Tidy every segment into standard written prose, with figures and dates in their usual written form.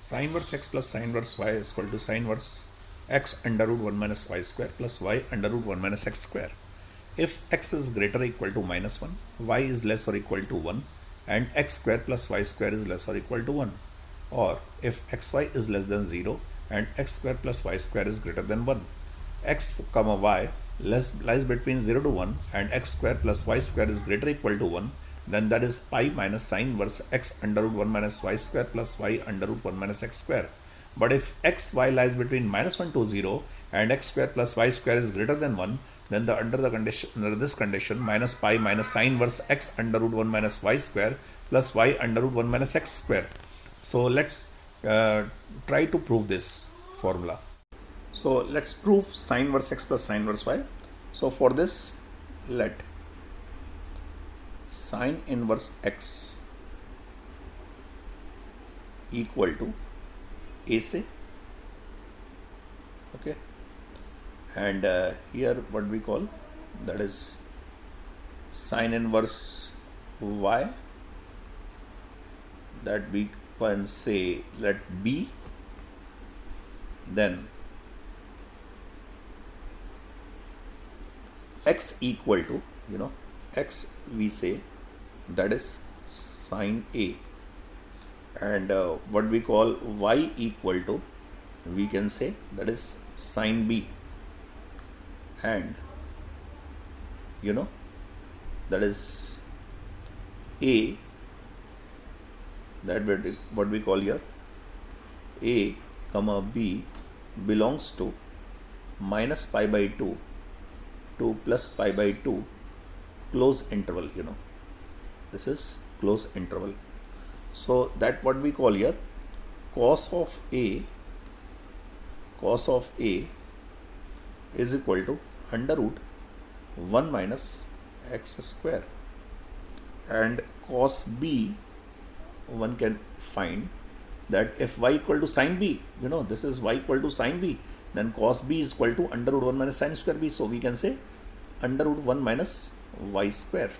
Sin inverse x plus sin inverse y is equal to sin inverse x under root 1 minus y square plus y under root 1 minus x square. If x is greater or equal to minus 1, y is less or equal to 1, and x square plus y square is less or equal to 1. Or if xy is less than 0 and x square plus y square is greater than 1. X comma y lies between 0 to 1 and x square plus y square is greater or equal to 1, then that is pi minus sin inverse x under root 1 minus y square plus y under root 1 minus x square. But if xy lies between minus 1 to 0 and x square plus y square is greater than 1, then under this condition minus pi minus sin inverse x under root 1 minus y square plus y under root 1 minus x square. So let's try to prove this formula. So let's prove sin inverse x plus sin inverse y. So for this, let sin inverse x equal to a से, okay, and here what we call, that is sin inverse y, that we can say let b, then x equal to, x we say that is sin a, and what we call y equal to, we can say that is sin b, and that is a, that what we call here a comma b belongs to minus pi by 2 to plus pi by 2 close interval. This is close interval. So that what we call here cos of a is equal to under root 1 minus x square, and cos b, one can find that if y equal to sin b, this is y equal to sin b, then cos b is equal to under root 1 minus sin square b. So we can say under root 1 minus y square,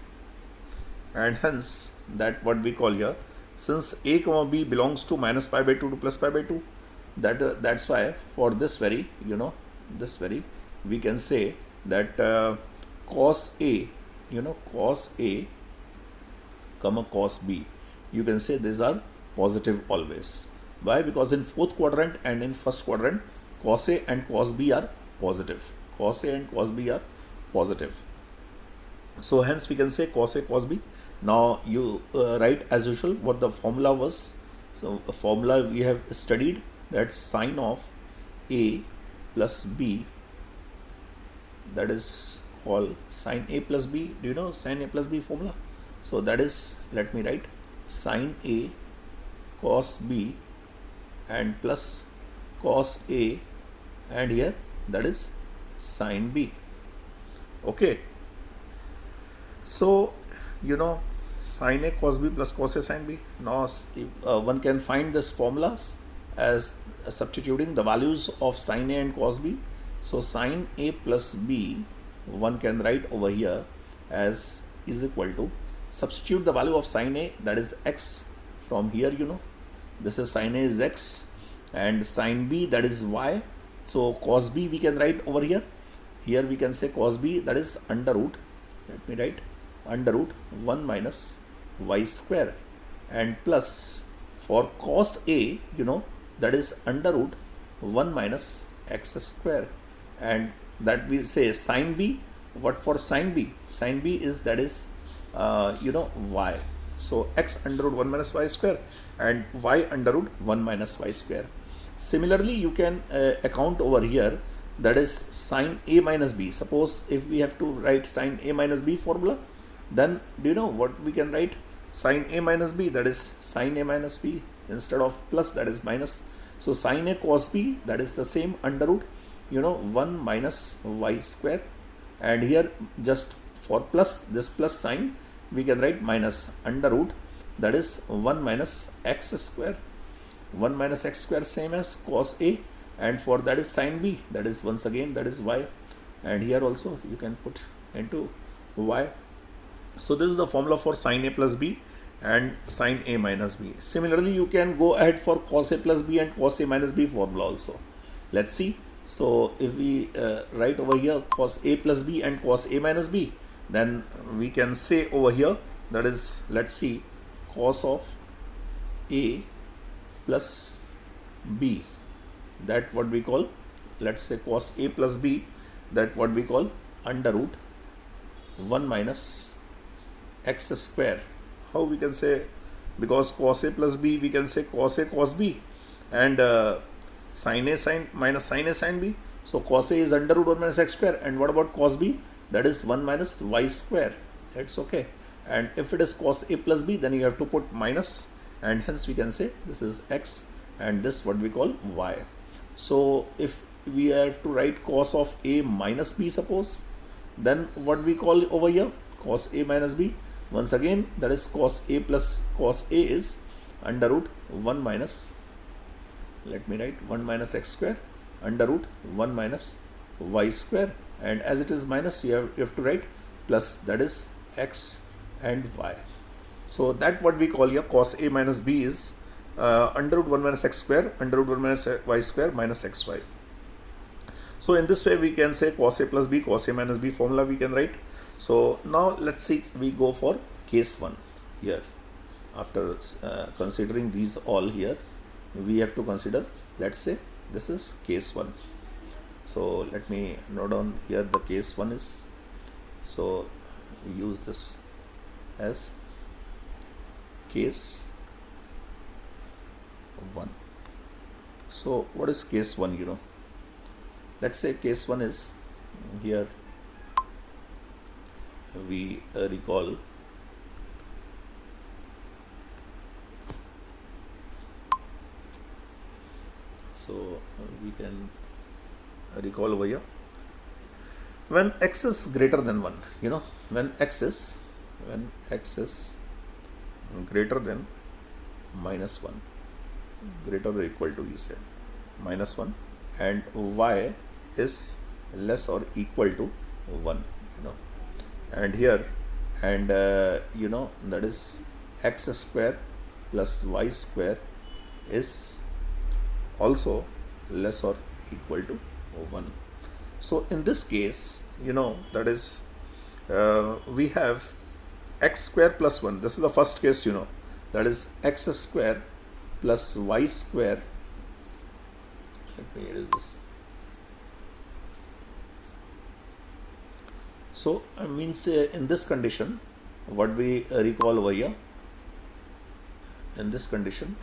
and hence that what we call here, since a comma b belongs to minus pi by 2 to plus pi by 2, that's why for this very, we can say that cos a, cos a comma cos b, you can say these are positive always. Why? Because in fourth quadrant and in first quadrant, cos a and cos b are positive. Cos a and cos b are positive. So hence we can say cos a cos b. Now you write as usual what the formula was. So a formula we have studied, that sine of a plus b, that is called sine a plus b. Do you know sine a plus b formula? So that is, let me write sine a cos b and plus cos a, and here that is sine b. Okay, so sine a cos b plus cos a sine b. Now one can find this formulas as substituting the values of sine a and cos b. So sine a plus b, one can write over here as is equal to, substitute the value of sine a, that is x, from here, this is sine a is x, and sine b, that is y. So cos b we can write over here. Here we can say cos b, that is under root, let me write under root 1 minus y square, and plus for cos a, that is under root 1 minus x square, and that we say sine b. What for sine b? Sine b is, that is y. So x under root 1 minus y square and y under root 1 minus y square. Similarly, you can account over here, that is sine a minus b. Suppose if we have to write sine a minus b formula, then do you know what we can write? Sine a minus b, that is sine a minus b, instead of plus, that is minus. So sine a cos b, that is the same under root 1 minus y square, and here just for plus, this plus sign, we can write minus under root, that is 1 minus x square. 1 minus x square same as cos a, and for that is sine b, that is once again that is y, and here also you can put into y. So this is the formula for sine a plus b, and sine A minus B. Similarly, you can go ahead for cos A plus B and cos A minus B formula also. Let's see. So if we write over here cos A plus B and cos A minus B, then we can say over here, that is, let's see, cos of A plus B, that what we call, let's say cos A plus B, that what we call under root 1 minus x square. How we can say, because cos A plus B, we can say cos A cos B, and sin A sin minus sin A sin B. So cos A is under root 1 minus x square, and what about cos B? That is 1 minus y square. It's okay. And if it is cos A plus B, then you have to put minus, and hence we can say this is x and this what we call y. So if we have to write cos of A minus B, suppose, then what we call over here cos A minus B, once again that is cos A plus cos A is under root 1 minus, let me write 1 minus x square under root 1 minus y square, and as it is minus, you have to write plus, that is x and y. So that what we call here cos A minus B is under root 1 minus x square under root 1 minus y square minus xy. So in this way we can say cos A plus B, cos A minus B formula we can write. So now let's see, we go for case 1 here. After considering these all here, we have to consider, let's say this is case 1. So let me note down here the case 1 is, so we use this as case 1. So what is case 1? Let's say case 1 is here, we recall we can recall over here, when x is greater than 1, when x is greater than minus 1, greater or equal to, you say, minus 1, and y is less or equal to 1, and here, and that is x square plus y square is also less or equal to 1. So in this case, that is we have x square plus 1. This is the first case, that is x square plus y square. Let me erase this. So I mean, say in this condition, what we recall over here, in this condition,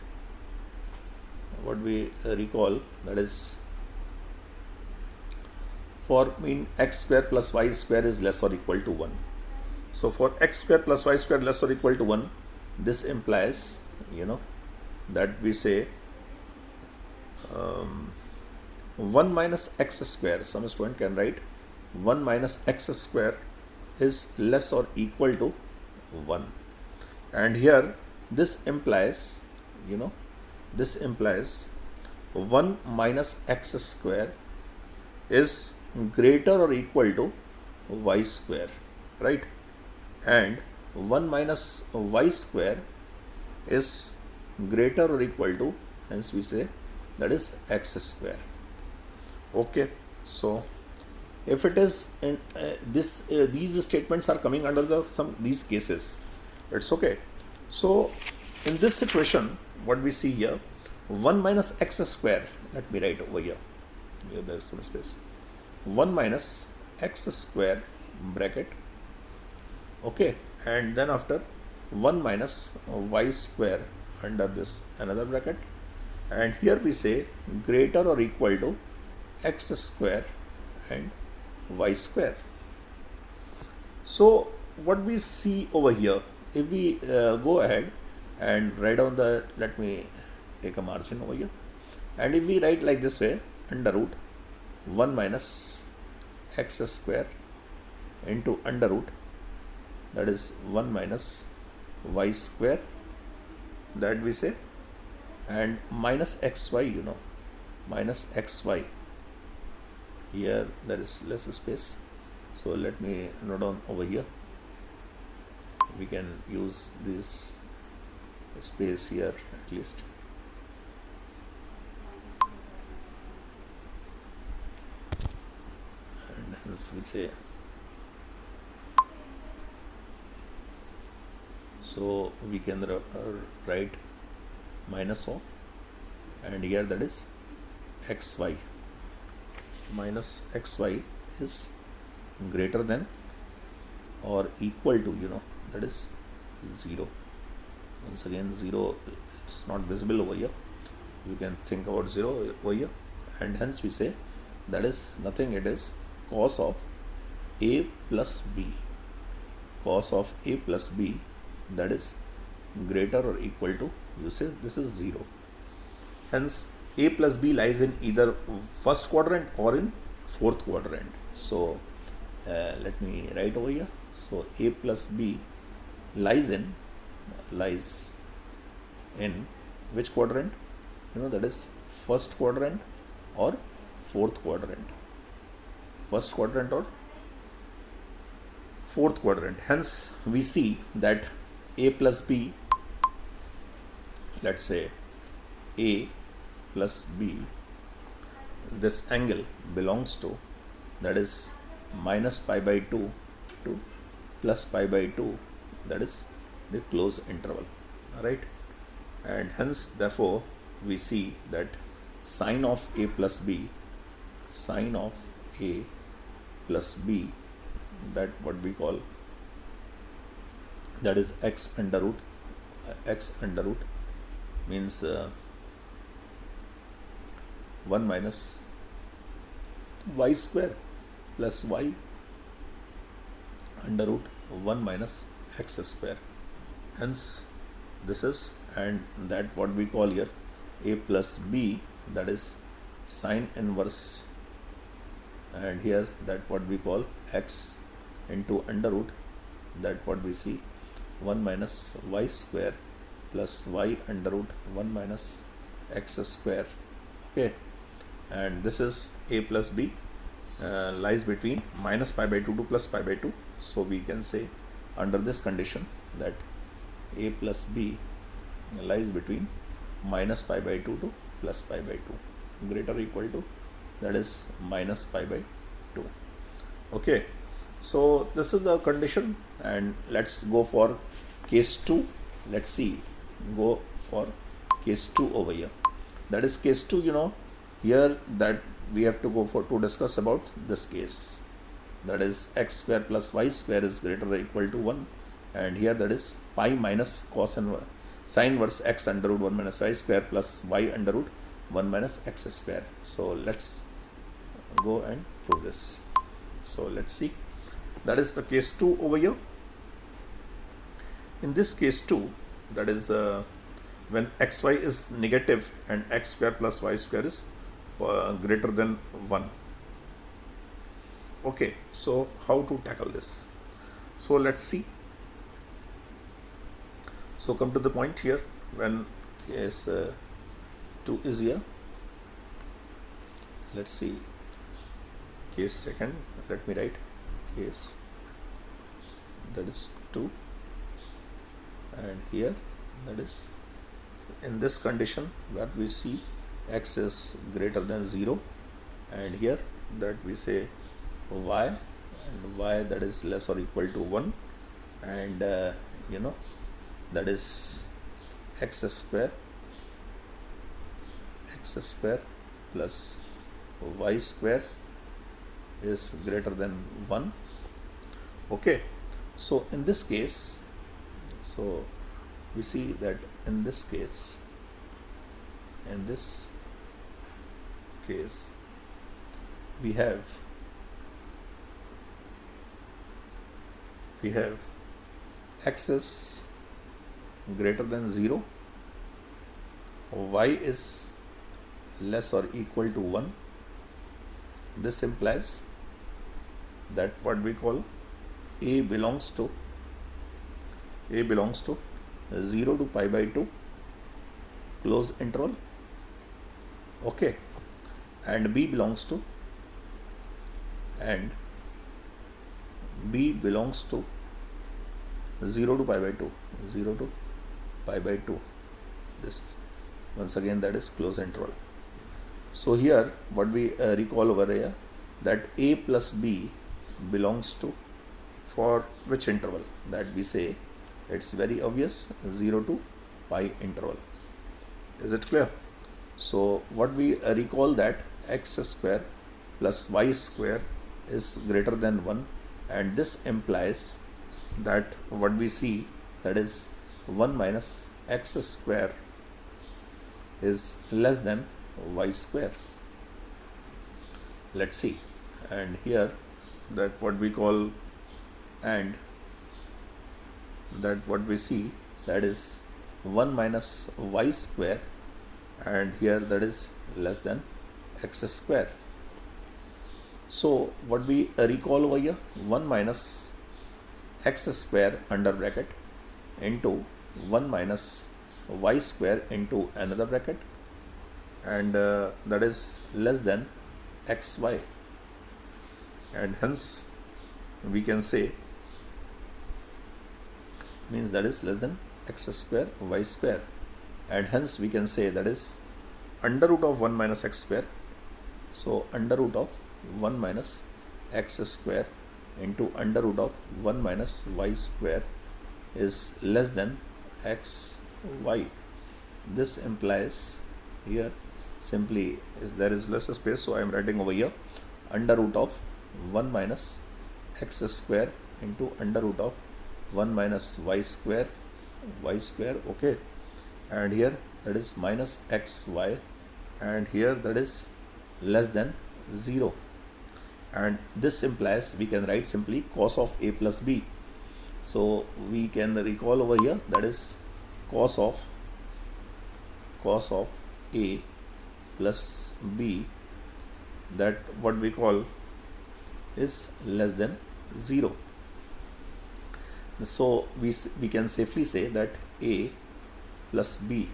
what we recall, that is, for mean x square plus y square is less or equal to 1. So for x square plus y square less or equal to 1, this implies, that we say 1 minus x square, some student can write 1 minus x square is less or equal to 1. And here this implies, this implies 1 minus x square is greater or equal to y square, right? And 1 minus y square is greater or equal to, hence we say, that is x square. Okay, so if it is in these statements are coming under these cases, it's okay. So in this situation, what we see here, 1 minus x square, let me write over here, there's some space, 1 minus x square bracket, okay, and then after 1 minus y square under this another bracket, and here we say greater or equal to x square and y square. So what we see over here, if we go ahead and write down the, let me take a margin over here, and if we write like this way, under root 1 minus x square into under root, that is 1 minus y square, that we say, and minus xy, minus xy, here there is less space, so let me note down over here, we can use this space here at least. And hence we say, so we can write minus of, and here that is xy, minus xy is greater than or equal to, that is 0. Once again 0, it's not visible over here, you can think about 0 over here, and hence we say that is nothing, it is cos of a plus b, cos of a plus b, that is greater or equal to, you say this is 0. Hence a plus b lies in either first quadrant or in fourth quadrant. So let me write over here. So a plus b lies in which quadrant? That is first quadrant or fourth quadrant. First quadrant or fourth quadrant. Hence we see that a plus b, let's say a plus b, this angle belongs to, that is minus pi by 2 to plus pi by 2, that is the closed interval, right? And hence therefore we see that sine of a plus b, sine of a plus b, that what we call, that is x under root means 1 minus y square plus y under root 1 minus x square. Hence this is, and that what we call here a plus b, that is sine inverse, and here that what we call x into under root, that what we see 1 minus y square plus y under root 1 minus x square. Okay, and this is a plus b lies between minus pi by 2 to plus pi by 2. So we can say under this condition that a plus b lies between minus pi by 2 to plus pi by 2, greater or equal to, that is minus pi by 2. Okay, so this is the condition, and let's go for case 2. Let's see, go for case 2 over here. That is case 2, here that we have to go for to discuss about this case, that is x square plus y square is greater or equal to 1, and here that is pi minus cos and sine inverse x under root 1 minus y square plus y under root 1 minus x square. So let's go and prove this. So let's see, that is the case 2 over here. In this case 2, that is when xy is negative and x square plus y square is greater than 1. Okay, so how to tackle this? So let's see. So come to the point here, when case 2 is here. Let's see, case second, let me write case, that is 2, and here that is in this condition that we see x is greater than 0, and here that we say y, and y that is less or equal to 1, and that is x square plus y square is greater than 1. Okay, so in this case, so we see that in this case we have x is greater than 0, y is less or equal to 1. This implies that what we call a belongs to 0 to pi by 2 close interval. Okay, and b belongs to 0 to pi by 2, pi by 2. This once again that is closed interval. So here what we recall over here, that a plus b belongs to, for which interval, that we say it's very obvious, 0 to pi interval. Is it clear? So what we recall, that x square plus y square is greater than 1, and this implies that what we see, that is 1 minus x square is less than y square. Let's see. And here that what we call, and that what we see, that is 1 minus y square, and here that is less than x square. So what we recall over here, 1 minus x square under bracket into 1 minus y square into another bracket, and that is less than xy, and hence we can say, means that is less than x square y square, and hence we can say that is under root of 1 minus x square. So under root of 1 minus x square into under root of 1 minus y square is less than xy. This implies, here simply there is less space, so I am writing over here under root of 1 minus x square into under root of 1 minus y square, okay, and here that is minus xy, and here that is less than 0, and this implies we can write simply cos of a plus b. So we can recall over here, that is cos of a plus b, that what we call is less than 0. So we can safely say that a plus b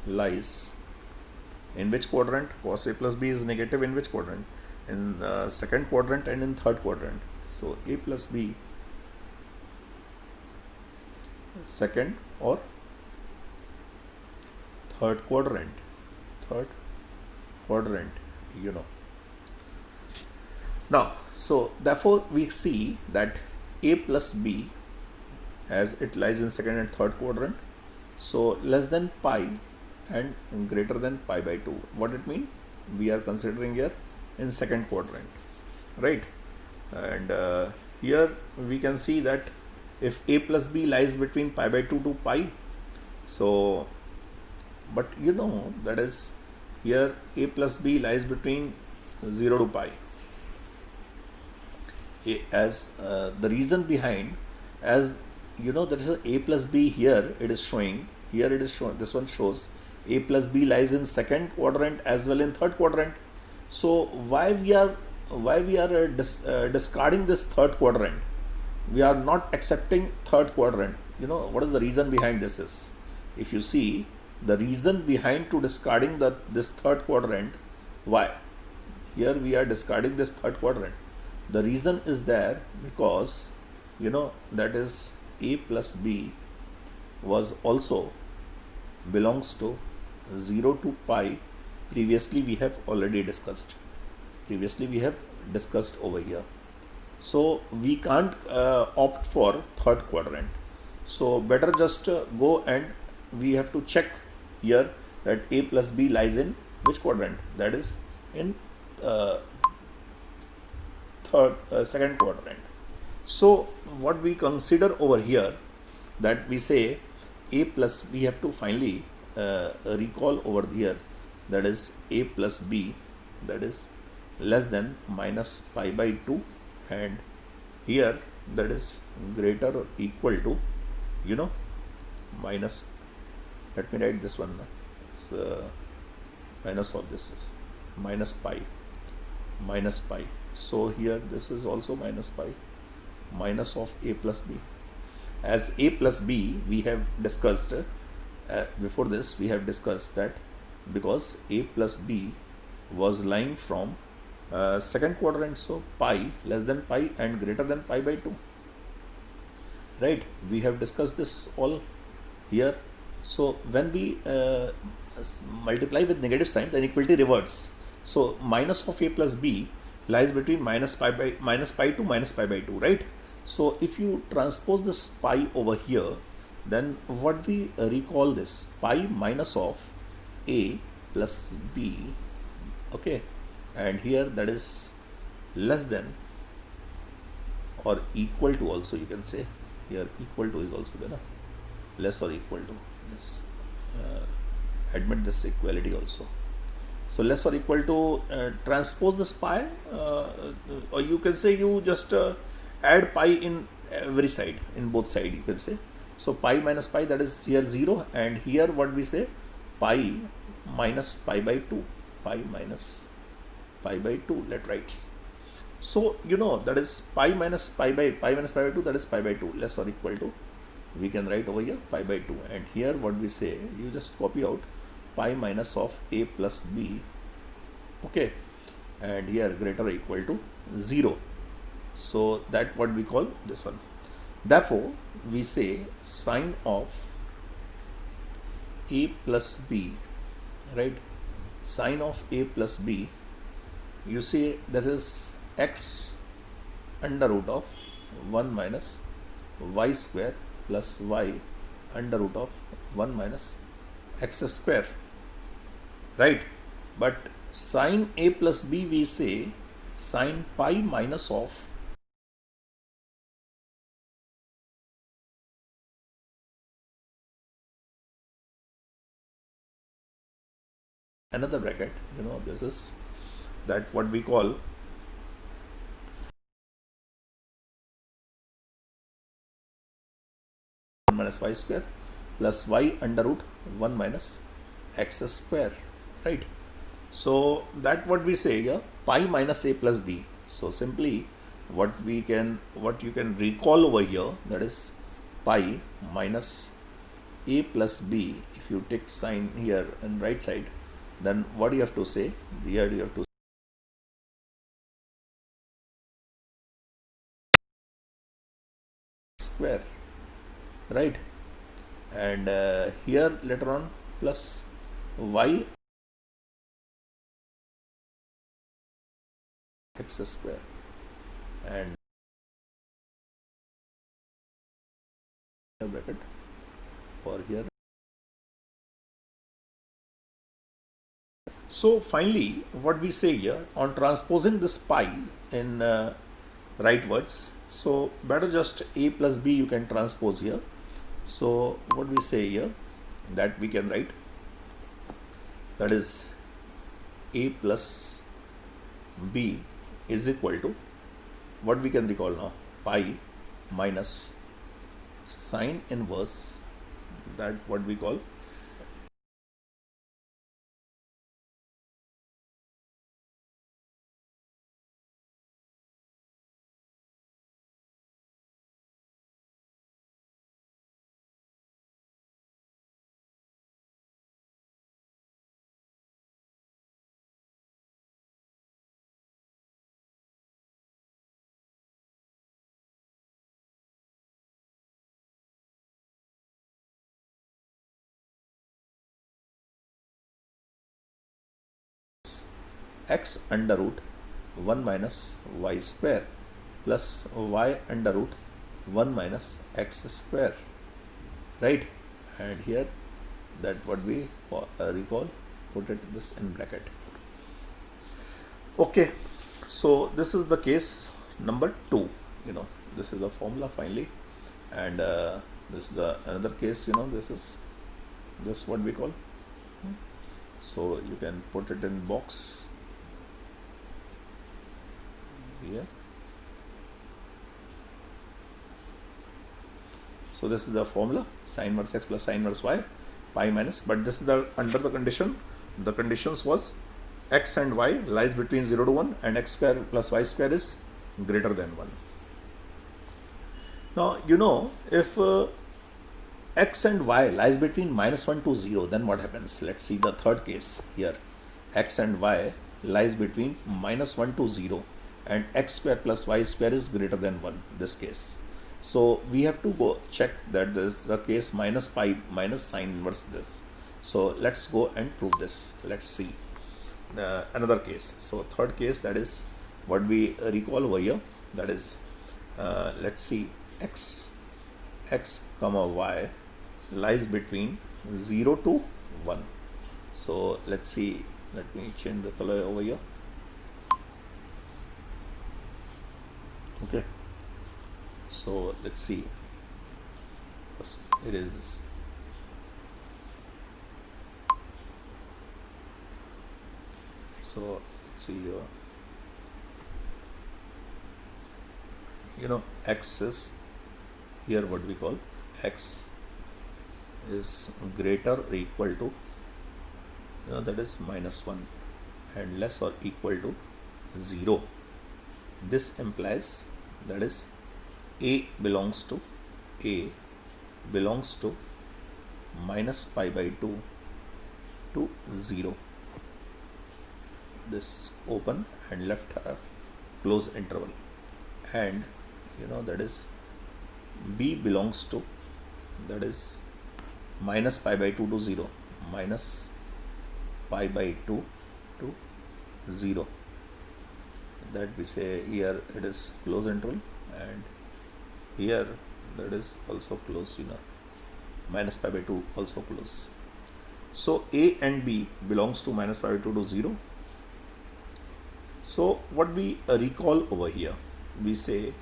lies in which quadrant? Cos a plus b is negative in which quadrant? In the second quadrant and in third quadrant. So a plus b, second or third quadrant, you know. Now, so therefore we see that a plus b, as it lies in second and third quadrant, so less than pi and greater than pi by 2. What it mean? We are considering here in second quadrant, right? And here we can see that if a plus b lies between pi by 2 to pi, so but you know that is here a plus b lies between 0 to pi. As the reason behind, as you know, there is a plus b here, it is showing, here it is shown, this one shows a plus b lies in second quadrant as well in third quadrant. So why we are discarding this third quadrant? We are not accepting third quadrant. You know what is the reason behind this is? If you see the reason behind to discarding this third quadrant, why here we are discarding this third quadrant? The reason is there because you know that is a plus b was also belongs to 0 to pi. Previously we have already discussed. Over here. So we can't opt for third quadrant. So better just go and we have to check here that a plus b lies in which quadrant? That is in second quadrant. So what we consider over here, that we say a plus, we have to finally recall over here, that is a plus b, that is less than minus pi by 2, and here that is greater or equal to, you know, minus, let me write this one, minus of this is minus pi. So here this is also minus pi, minus of a plus b. As a plus b, we have discussed before this, we have discussed that because a plus b was lying from second quadrant, so pi less than pi and greater than pi by 2, right? We have discussed this all here. So when we multiply with negative sign, the inequality reverts. So minus of a plus b lies between minus pi to minus pi by 2, right? So if you transpose this pi over here, then what we recall this pi minus of a plus b, okay, and here that is less than or equal to, also you can say here equal to is also there, na? Less or equal to this, admit this equality also. So less or equal to, transpose this pi, or you can say you just add pi in every side, in both side you can say. So pi minus pi, that is here 0, and here what we say, pi minus pi by 2, pi minus pi by 2, let write. So you know that is pi minus pi by 2, that is pi by 2, less or equal to, we can write over here pi by 2, and here what we say, you just copy out pi minus of a plus b, okay, and here greater or equal to 0. So that what we call this one. Therefore we say sine of a plus b, right? Sine of a plus b, you say that is x under root of 1 minus y square plus y under root of 1 minus x square, right? But sine a plus b, we say sine pi minus of another bracket, you know, this is that what we call minus y square plus y under root 1 minus x square, right? So that what we say here, pi minus a plus b. So simply what you can recall over here, that is pi minus a plus b. If you take sign here on right side, then what do you have to say? Here you have to square, right? And here later on plus y x square, and bracket for here. So finally what we say here, on transposing this pi in rightwards, so better just a plus b you can transpose here. So what we say here, that we can write, that is a plus b is equal to, what we can recall now, pi minus sine inverse, that what we call x under root 1 minus y square plus y under root 1 minus x square, right? And here that what we recall, put it this in bracket. Okay, so this is the case number 2, you know, this is the formula finally, and this is the another case, you know, this is this what we call, so you can put it in box here. So this is the formula, sine inverse x plus sine inverse y, pi minus, but this is the under the condition. The conditions was x and y lies between 0 to 1 and x square plus y square is greater than 1. Now you know, if x and y lies between minus 1 to 0, then what happens? Let's see the third case here. X and y lies between minus 1 to 0 and x square plus y square is greater than 1, this case. So we have to go check that this is the case minus pi minus sine inverse this. So let's go and prove this. Let's see another case. So third case, that is what we recall over here, that is let's see x comma y lies between 0 to 1. So let's see, let me change the color over here. Okay, so let's see, first it is this. So let's see here, x is here what we call x is greater or equal to, that is minus 1 and less or equal to 0. This implies that is a belongs to minus pi by 2 to 0. This open and left half close interval, and that is b belongs to, that is minus pi by 2 to 0, minus pi by 2 to 0. That we say here it is close interval, and here that is also close, minus pi by 2 also close. So a and b belongs to minus pi by 2 to 0. So what we recall over here, we say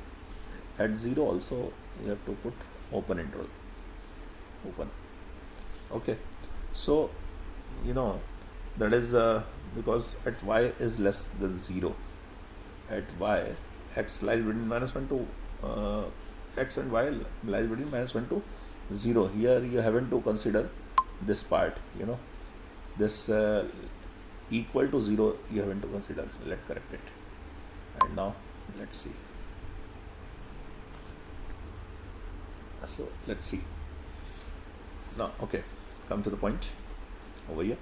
at 0 also you have to put open interval, open. Okay, so that is because at y is less than 0, at y x lies between minus 1 to x and y lies between minus 1 to 0. Here you haven't to consider this part, this equal to 0 you haven't to consider. Let's correct it, and now let's see. So let's see now. Okay, come to the point over here.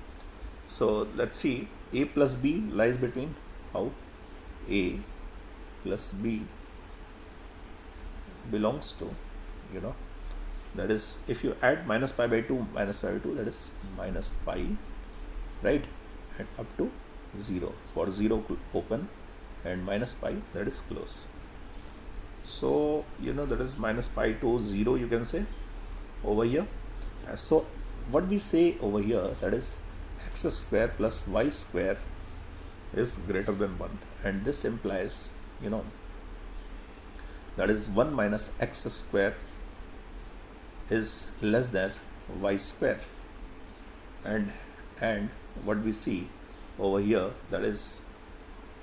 So let's see, a plus b lies between, how, a plus b belongs to, that is if you add minus pi by 2 that is minus pi, right, and up to 0. For 0 open and minus pi, that is close. So that is minus pi to 0 you can say over here. So what we say over here, that is x square plus y square is greater than 1, and this implies that is 1 minus x square is less than y square, and what we see over here, that is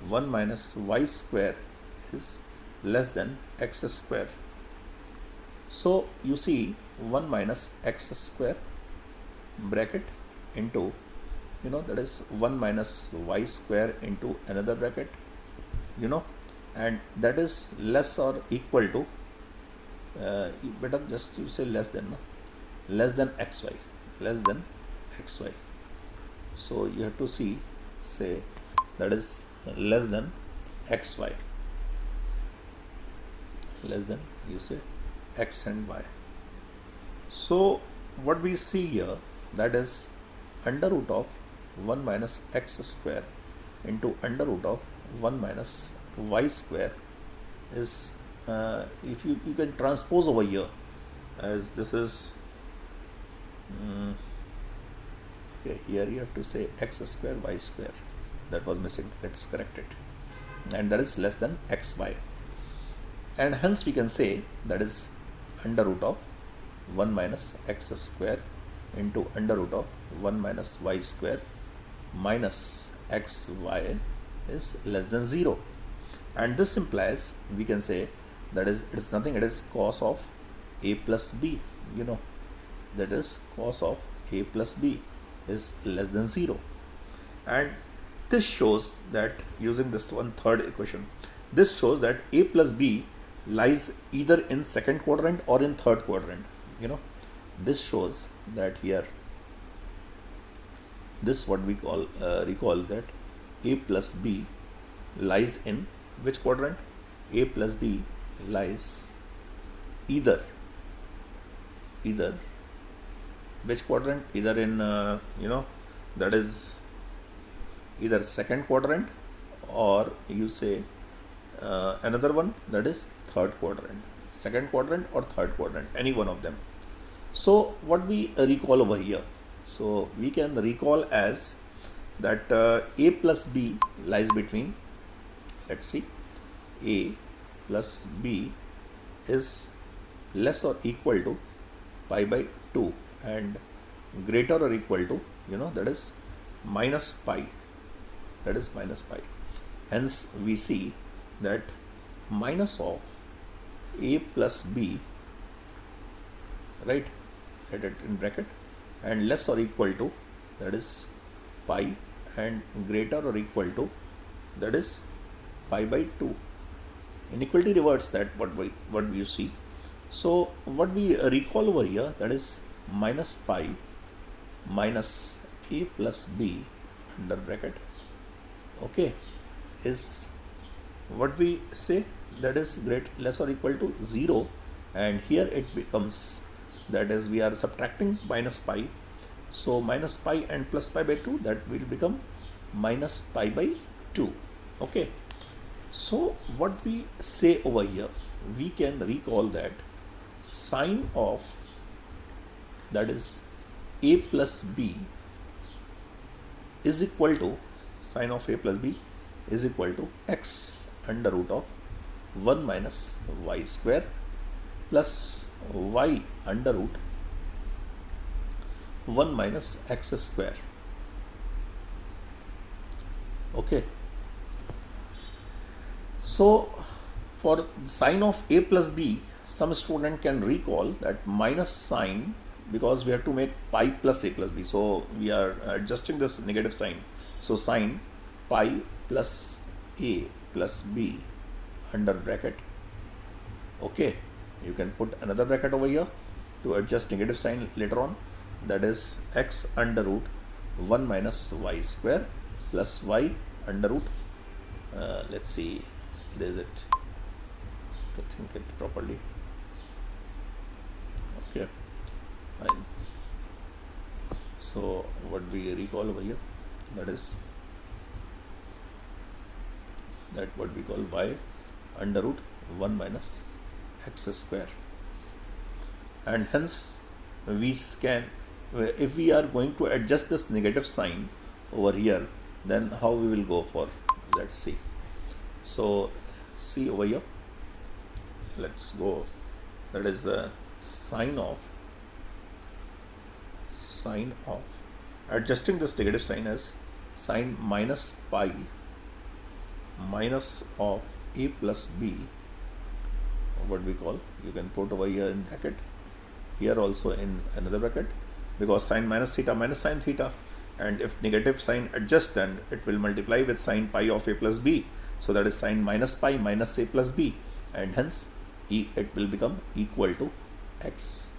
1 minus y square is less than x square. So you see 1 minus x square bracket into that is 1 minus y square into another bracket, and that is less or equal to, you better just you say less than, less than xy, less than xy. So you have to say that is less than xy, less than, you say x and y. So what we see here, that is under root of 1 minus x square into under root of 1 minus y square is, if you can transpose over here, as this is okay, here you have to say x square y square, that was missing, let's correct it, and that is less than xy, and hence we can say that is under root of 1 minus x square into under root of 1 minus y square minus xy is less than 0, and this implies we can say that is, it is nothing, it is cos of a plus b, that is cos of a plus b is less than 0, and this shows that, using this one third equation, this shows that a plus b lies either in second quadrant or in third quadrant. This shows that here, this what we call recall that a plus b lies in which quadrant? A plus b lies either which quadrant, either in that is either second quadrant, or you say another one, that is third quadrant, second quadrant or third quadrant, any one of them. So what we recall over here, so we can recall as that a plus b lies between, let's see, a plus b is less or equal to pi by 2 and greater or equal to, that is minus pi, hence we see that minus of a plus b, right, write it in bracket, and less or equal to, that is pi, and greater or equal to, that is pi by 2. Inequality reverts that what we see. So what we recall over here, that is minus pi minus a plus b under bracket, okay, is what we say, that is less or equal to 0, and here it becomes, that is we are subtracting minus pi, so minus pi and plus pi by 2, that will become minus pi by 2. Okay, so what we say over here, we can recall that sine of, that is a plus b is equal to, sine of a plus b is equal to x under root of 1 minus y square plus y under root 1 minus x square. Okay, so for sine of a plus b, some student can recall that minus sign, because we have to make pi plus a plus b, so we are adjusting this negative sign, so sine pi plus a plus b under bracket. Okay, you can put another bracket over here to adjust negative sign later on, that is x under root 1 minus y square plus y under root let's see, is it to think it properly. Okay, fine. So what we recall over here, that is that what we call y under root 1 minus x square, and hence we can, if we are going to adjust this negative sign over here, then how we will go for, let's see. So see over here, let's go, that is sine of adjusting this negative sign as sine minus pi minus of a plus b, what we call, you can put over here in bracket, here also in another bracket, because sine minus theta minus sine theta, and if negative sign adjust, then it will multiply with sine pi of a plus b, so that is sine minus pi minus a plus b, and hence it will become equal to x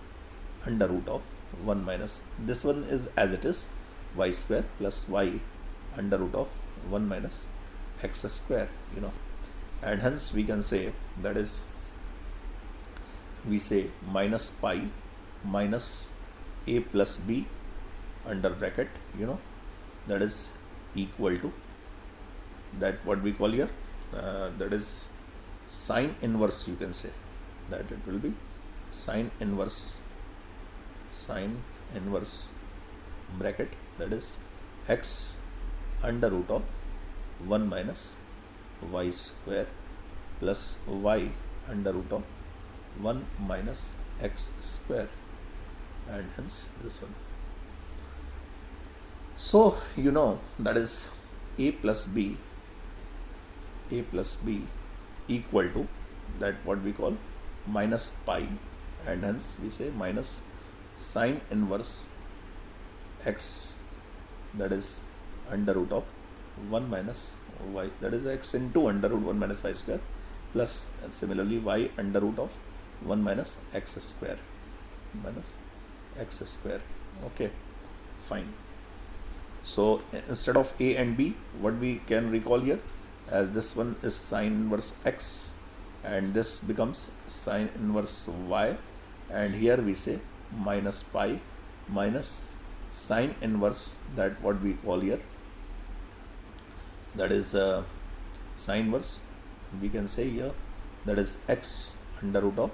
under root of 1 minus, this one is as it is, y square plus y under root of 1 minus x square, and hence we can say, that is we say minus pi minus a plus b under bracket, that is equal to, that what we call here, that is sine inverse, you can say that it will be sine inverse bracket, that is x under root of 1 minus y square plus y under root of 1 minus x square, and hence this one. So that is a plus b equal to, that what we call minus pi, and hence we say minus sine inverse x, that is under root of 1 minus y, that is x into under root 1 minus y square, plus similarly y under root of 1 minus x square, Okay, fine. So instead of a and b, what we can recall here, as this one is sine inverse x and this becomes sine inverse y, and here we say minus pi minus sine inverse, that what we call here, that is sine inverse, we can say here, that is x under root of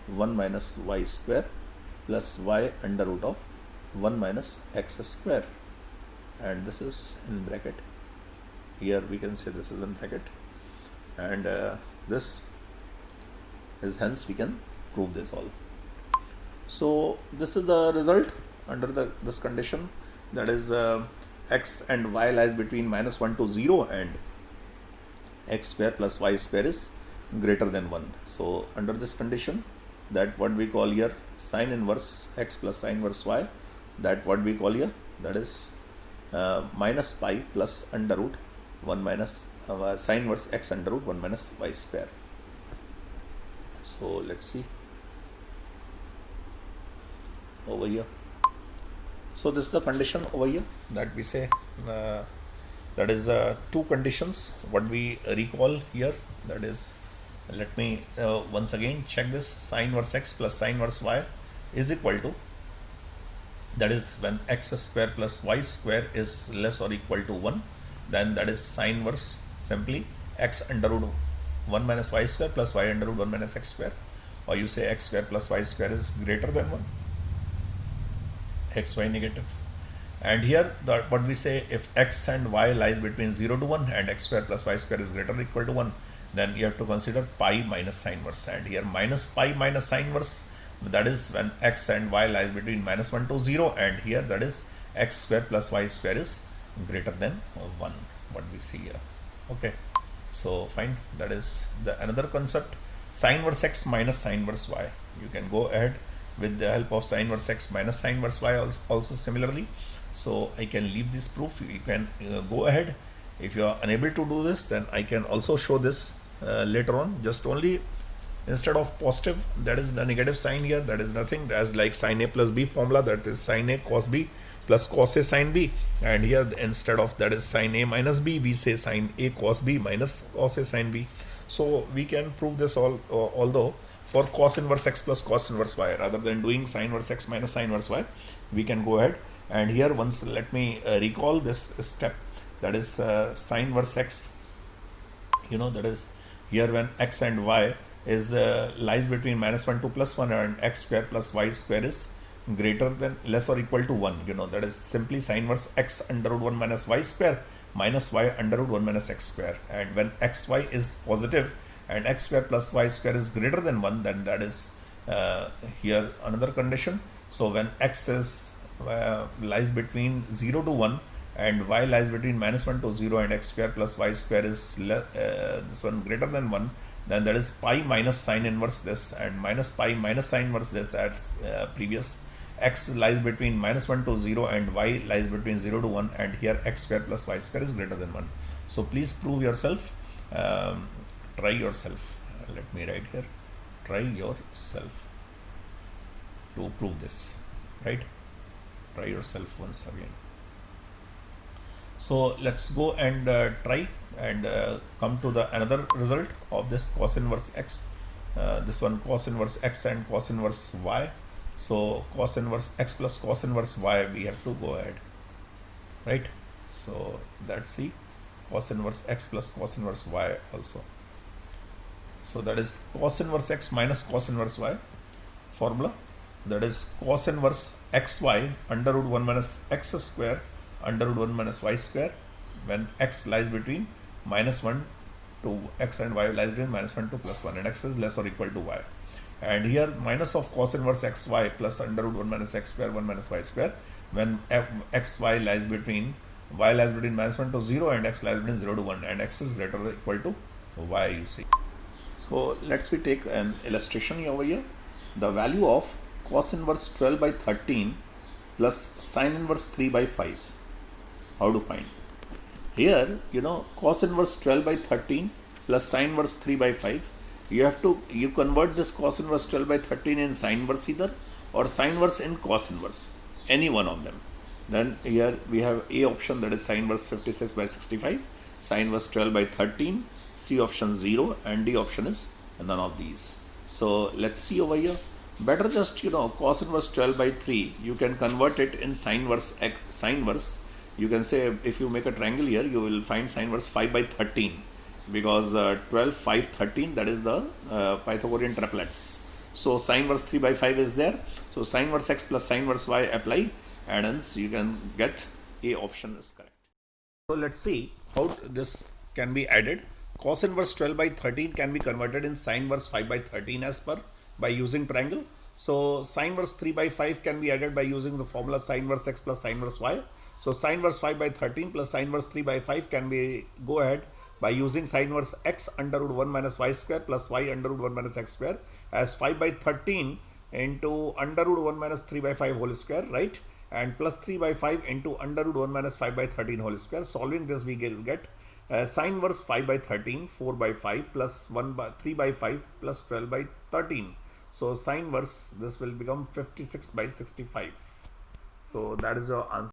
1 minus y square plus y under root of 1 minus x square, and this is in bracket. Here we can say this is in bracket, and this is, hence we can prove this all. So this is the result under this condition, that is x and y lies between minus 1 to 0 and x square plus y square is greater than 1. So under this condition, that what we call here sine inverse x plus sine inverse y, that what we call here, that is minus pi plus under root 1 minus sine inverse x under root 1 minus y square. So let's see over here. So this is the condition over here, that we say that is two conditions what we recall here, that is, let me once again check this, sine inverse x plus sine inverse y is equal to, that is when x square plus y square is less or equal to 1, then that is sine inverse simply x under root 1 minus y square plus y under root 1 minus x square, or you say x square plus y square is greater than 1, xy negative. And here what we say, if x and y lies between 0 to 1 and x square plus y square is greater or equal to 1, then you have to consider pi minus sine inverse, and here minus pi minus sine inverse, that is when x and y lies between minus 1 to 0, and here that is x square plus y square is greater than 1, what we see here. Okay, so fine, that is the another concept, sine inverse x minus sine inverse y. You can go ahead with the help of sine inverse x minus sine inverse y also similarly. So I can leave this proof, you can go ahead. If you are unable to do this, then I can also show this later on, just only instead of positive, that is the negative sign here, that is nothing as like sine a plus b formula, that is sine a cos b plus cos a sine b, and here instead of that is sine a minus b, we say sine a cos b minus cos a sine b. So we can prove this all, although for cos inverse x plus cos inverse y, rather than doing sine inverse x minus sine inverse y, we can go ahead. And here once let me recall this step, that is sine inverse x, that is here when x and y is lies between minus 1 to plus 1 and x square plus y square is greater than less or equal to 1, that is simply sine inverse x under root 1 minus y square minus y under root 1 minus x square, and when xy is positive and x square plus y square is greater than 1, then that is here another condition. So when x is lies between 0 to 1 and y lies between minus 1 to 0 and x square plus y square is this one greater than 1, then that is pi minus sine inverse this and minus pi minus sine inverse this, as previous. X lies between minus 1 to 0 and y lies between 0 to 1, and here x square plus y square is greater than 1. So please prove yourself, try yourself. Let me write here, try yourself to prove this, right? Try yourself once again. So let's go and try and come to the another result of this cos inverse x, this one cos inverse x and cos inverse y. So cos inverse x plus cos inverse y, we have to go ahead, right? So let's see cos inverse x plus cos inverse y also. So that is cos inverse x minus cos inverse y formula, that is cos inverse xy under root 1 minus x square under root 1 minus y square, when x lies between minus 1 to x and y lies between minus 1 to plus 1 and x is less or equal to y. And here minus of cos inverse xy plus under root 1 minus x square 1 minus y square, when xy lies between y lies between minus 1 to 0 and x lies between 0 to 1 and x is greater or equal to y, you see. So let's we take an illustration over here. The value of cos inverse 12 by 13 plus sine inverse 3 by 5. How to find? Here, cos inverse 12 by 13 plus sine inverse 3 by 5. You convert this cos inverse 12 by 13 in sine inverse either, or sine inverse in cos inverse, any one of them. Then here we have A option, that is sine inverse 56 by 65, sine inverse 12 by 13, C option 0, and D option is none of these. So let's see over here. Better just, cos inverse 12 by 3, you can convert it in sine verse. You can say, if you make a triangle here, you will find sine verse 5 by 13, because 12, 5, 13, that is the Pythagorean triplets. So sine verse 3 by 5 is there. So sine verse x plus sine verse y apply, and hence you can get A option is correct. So let's see how this can be added. Cos inverse 12 by 13 can be converted in sine verse 5 by 13 as per by using triangle. So sine verse 3 by 5 can be added by using the formula sine verse x plus sine verse y. So sine verse 5 by 13 plus sine verse 3 by 5 can be go ahead by using sine verse x under root 1 minus y square plus y under root 1 minus x square as 5 by 13 into under root 1 minus 3 by 5 whole square, right? And plus 3 by 5 into under root 1 minus 5 by 13 whole square. Solving this, we get sine verse 5 by 13, 4 by 5 plus 1 by 3 by 5 plus 12 by 13. So sine verse, this will become 56 by 65. So that is your answer.